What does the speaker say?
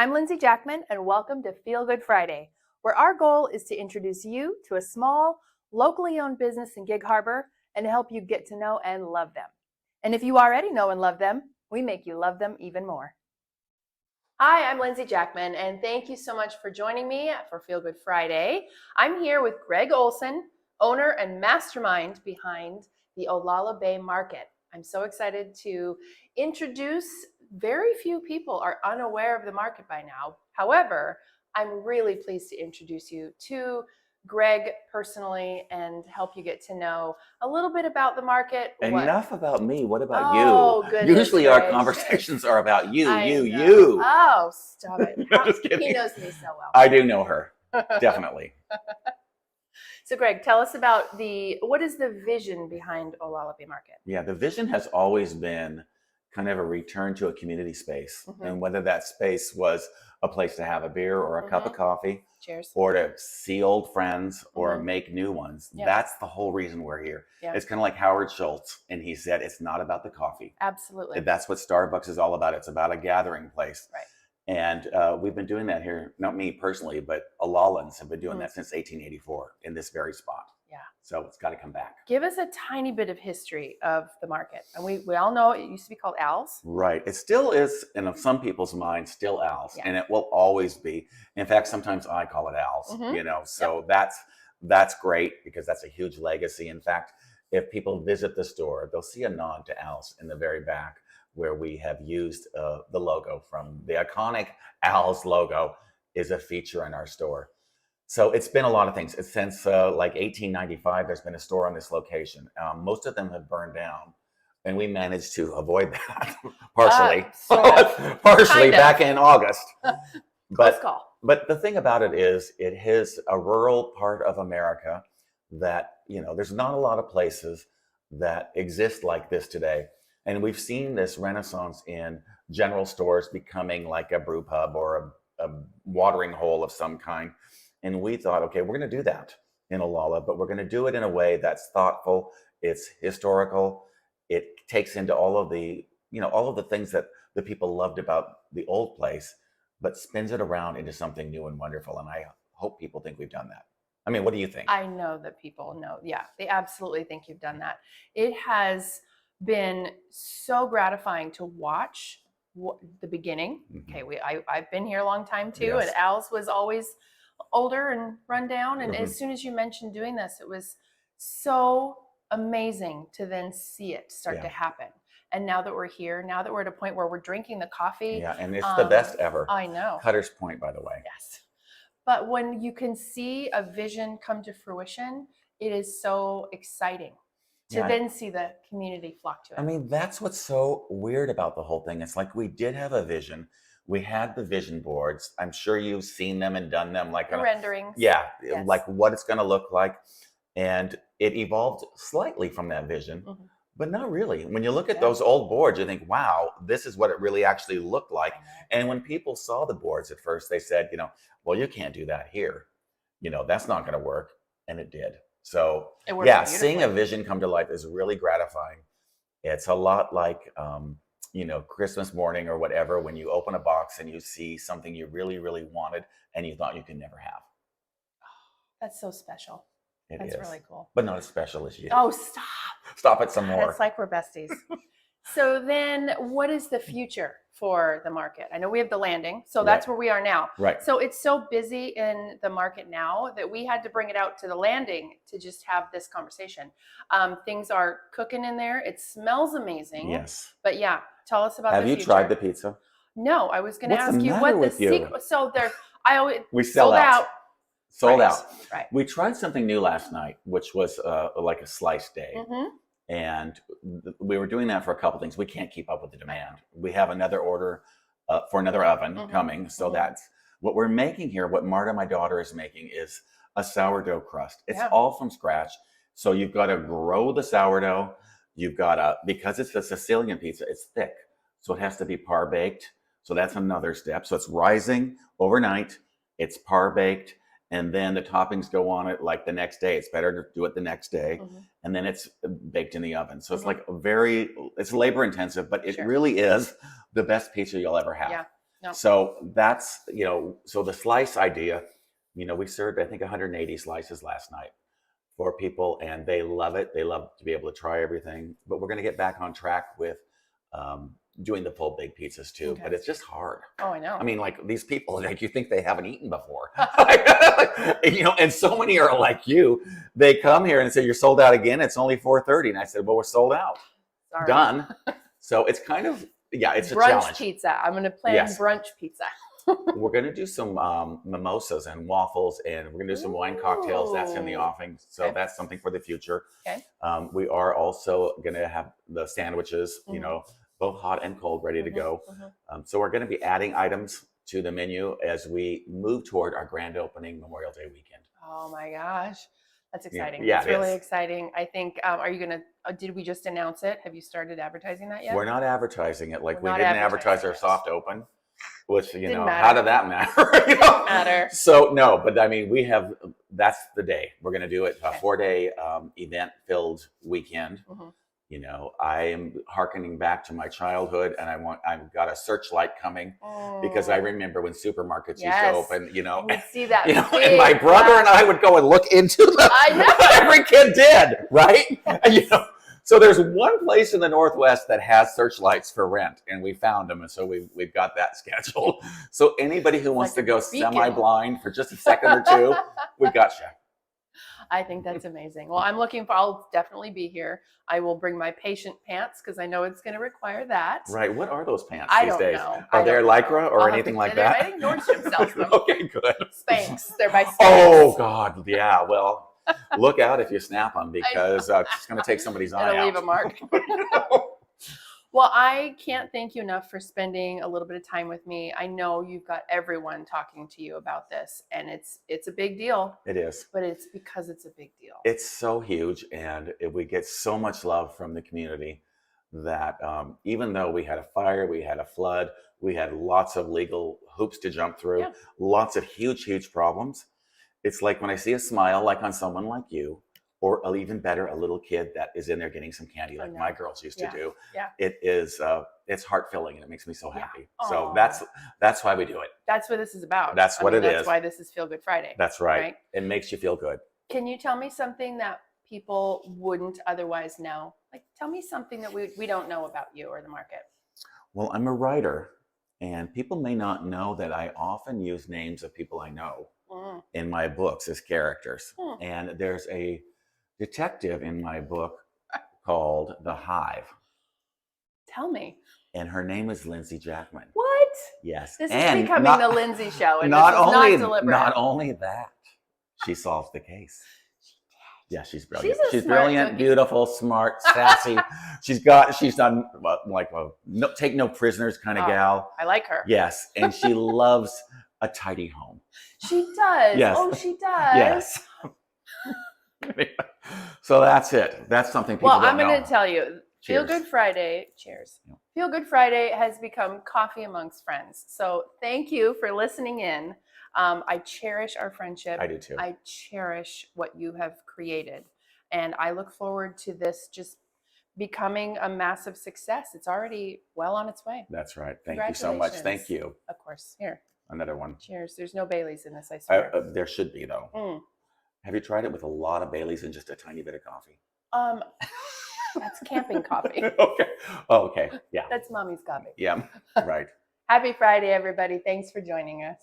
I'm Lindsay Jackman, and welcome to Feel Good Friday, where our goal is to introduce you to a small, locally owned business in Gig Harbor and help you get to know and love them. And if you already know and love them, we make you love them even more. Hi, I'm Lindsay Jackman, and thank you so much for joining me for Feel Good Friday. I'm here with Gregg Olsen, owner and mastermind behind the Olalla Bay Market. I'm so excited to introduce. Very few people are unaware of the market by now. However, I'm really pleased to introduce you to Gregg personally and help you get to know a little bit about the market. Enough about me. What about Oh, you? goodness Usually our gracious. conversations are about you. know. Oh, stop it. Just kidding. He knows me so well. I do know her. Definitely. So Gregg, tell us about what is the vision behind Olalla Bay Market? Yeah, the vision has always been kind of a return to a community space. And whether that space was a place to have a beer or a cup of coffee, cheers, or to see old friends or make new ones. Yeah. That's the whole reason we're here. Yeah. It's kind of like Howard Schultz, and he said, it's not about the coffee. Absolutely. That's what Starbucks is all about. It's about a gathering place. Right. And we've been doing that here, not me personally, but Olallans have been doing that since 1884 in this very spot. Yeah. So it's got to come back. Give us a tiny bit of history of the market. And we all know it used to be called Al's. Right. It still is, in some people's minds, still Al's. Yeah. And it will always be. In fact, sometimes I call it Al's, so that's great because that's a huge legacy. In fact, if people visit the store, they'll see a nod to Al's in the very back, where we have used the logo from the iconic Al's logo is a feature in our store. So it's been a lot of things. Since like 1895, there's been a store on this location. Most of them have burned down, and we managed to avoid that partially. Partially back in August. But the thing about it is a rural part of America that, there's not a lot of places that exist like this today. And we've seen this renaissance in general stores becoming like a brew pub or a watering hole of some kind. And we thought, okay, we're going to do that in Olalla, but we're going to do it in a way that's thoughtful. It's historical. It takes into all of the things that the people loved about the old place, but spins it around into something new and wonderful. And I hope people think we've done that. I mean, what do you think? I know that people know. Yeah, they absolutely think you've done that. It has been so gratifying to watch the beginning. Okay, I've been here a long time too, and Al's was always older and run down. And as soon as you mentioned doing this, it was so amazing to then see it start to happen. And now that we're here, now that we're at a point where we're drinking the coffee. Yeah, and it's the best ever. I know. Cutter's Point, by the way. Yes. But when you can see a vision come to fruition, it is so exciting to then see the community flock to it. I mean, that's what's so weird about the whole thing. It's like we did have a vision. We had the vision boards. I'm sure you've seen them and done them, like the renderings. Yeah, like what it's going to look like. And it evolved slightly from that vision, but not really. When you look at those old boards, you think, wow, this is what it really actually looked like. And when people saw the boards at first, they said, well, you can't do that here. That's not going to work. And it did. So seeing a vision come to life is really gratifying. It's a lot like, Christmas morning or whatever, when you open a box and you see something you really, really wanted and you thought you could never have. That's so special. That's really cool. But not as special as you. Oh, stop. Stop it some more. It's like we're besties. So then what is the future for the market? I know we have the landing, so that's where we are now. Right. So it's so busy in the market now that we had to bring it out to the landing to just have this conversation. Things are cooking in there. It smells amazing. Yes. But tell us about the future. Have you tried the pizza? No, I was going to ask you what the secret. So we sold out. Sold out. Right. We tried something new last night, which was like a slice day. And we were doing that for a couple things. We can't keep up with the demand. We have another order for another oven coming. So that's what we're making here. What Marta, my daughter, is making is a sourdough crust. It's all from scratch. So you've got to grow the sourdough. You've got to, because it's a Sicilian pizza, it's thick. So it has to be par baked. So that's another step. So it's rising overnight. It's par baked. And then the toppings go on it like the next day. It's better to do it the next day. And then it's baked in the oven. So it's like it's labor intensive, but it really is the best pizza you'll ever have. Yeah. No. So that's, so the slice idea, we served, I think, 180 slices last night for people, and they love it. They love to be able to try everything. But we're going to get back on track with doing the full big pizzas too. Okay. But it's just hard. Oh, I know. I mean, like these people, like you think they haven't eaten before, and so many are like you. They come here and say, "You're sold out again." It's only 4:30, and I said, "Well, we're sold out, Sorry. done." So it's kind of it's brunch a challenge. Pizza. I'm going to plan Yes. brunch pizza. We're going to do some mimosas and waffles, and we're going to do some wine cocktails. That's in the offing. So Okay. That's something for the future. Okay. We are also going to have the sandwiches, Mhm. both hot and cold, ready to go. So we're going to be adding items to the menu as we move toward our grand opening Memorial Day weekend. Oh my gosh. That's exciting. Yeah, it's really exciting. I think, are you going to, did we just announce it? Have you started advertising that yet? We're not advertising it. Like We're we not didn't advertise advertising our it. soft open, which, Didn't how matter. did that matter? Didn't matter. So no, but I mean, that's the day. We're going to do it, a Okay. 4-day event filled weekend. Mhm. I am hearkening back to my childhood, and I've got a searchlight coming because I remember when supermarkets used to open, And we'd see that. and my brother and I would go and look into them. I know. Every kid did, right? And, so there's one place in the Northwest that has searchlights for rent, and we found them, and so we've got that scheduled. So anybody who wants to go semi-blind for just a second or two, we got you. I think that's amazing. Well, I'll definitely be here. I will bring my patient pants because I know it's going to require that. Right. What are those pants I these don't days? know. Are they Lycra or anything like that? I think Nordstrom sells them. Okay, good. Spanx. They're by Spanx. Oh, God. Yeah. Well, look out if you snap them because it's going to take somebody's eye out. It'll leave a mark. Well, I can't thank you enough for spending a little bit of time with me. I know you've got everyone talking to you about this, and it's a big deal. It is. But it's because it's a big deal. It's so huge, and we get so much love from the community that even though we had a fire, we had a flood, we had lots of legal hoops to jump through, lots of huge problems. It's like when I see a smile like on someone like you, or even better, a little kid that is in there getting some candy like my girls used to do. Yeah. It is, it's heart-filling, and it makes me so happy. Yeah. So that's why we do it. That's what this is about. That's what it is. That's why this is Feel Good Friday. That's right. It makes you feel good. Can you tell me something that people wouldn't otherwise know? Like, tell me something that we don't know about you or the market. Well, I'm a writer, and people may not know that I often use names of people I know in my books as characters. And there's a detective in my book called The Hive. Tell me. And her name is Lindsay Jackman. What? Yes. This is becoming the Lindsay show, and not this is only, not deliberate. Not only that, she solves the case. Yeah, she's brilliant. She's smart brilliant, cookie. beautiful, smart, sassy. She's done like a take no prisoners kind of gal. I like her. Yes, and she loves a tidy home. She does. Yes. Oh, she does. Yes. So that's it. That's something people don't know. Well, I'm going to tell you. Cheers. Feel Good Friday. Cheers. Yeah. Feel Good Friday has become coffee amongst friends. So thank you for listening in. I cherish our friendship. I do too. I cherish what you have created. And I look forward to this just becoming a massive success. It's already well on its way. That's right. Thank you so much. Thank you. Of course. Here. Another one. Cheers. There's no Baileys in this, I swear. There should be, though. Have you tried it with a lot of Baileys and just a tiny bit of coffee? That's camping coffee. Okay. Oh, okay. Yeah. That's mommy's coffee. Yeah. Right. Happy Friday, everybody. Thanks for joining us.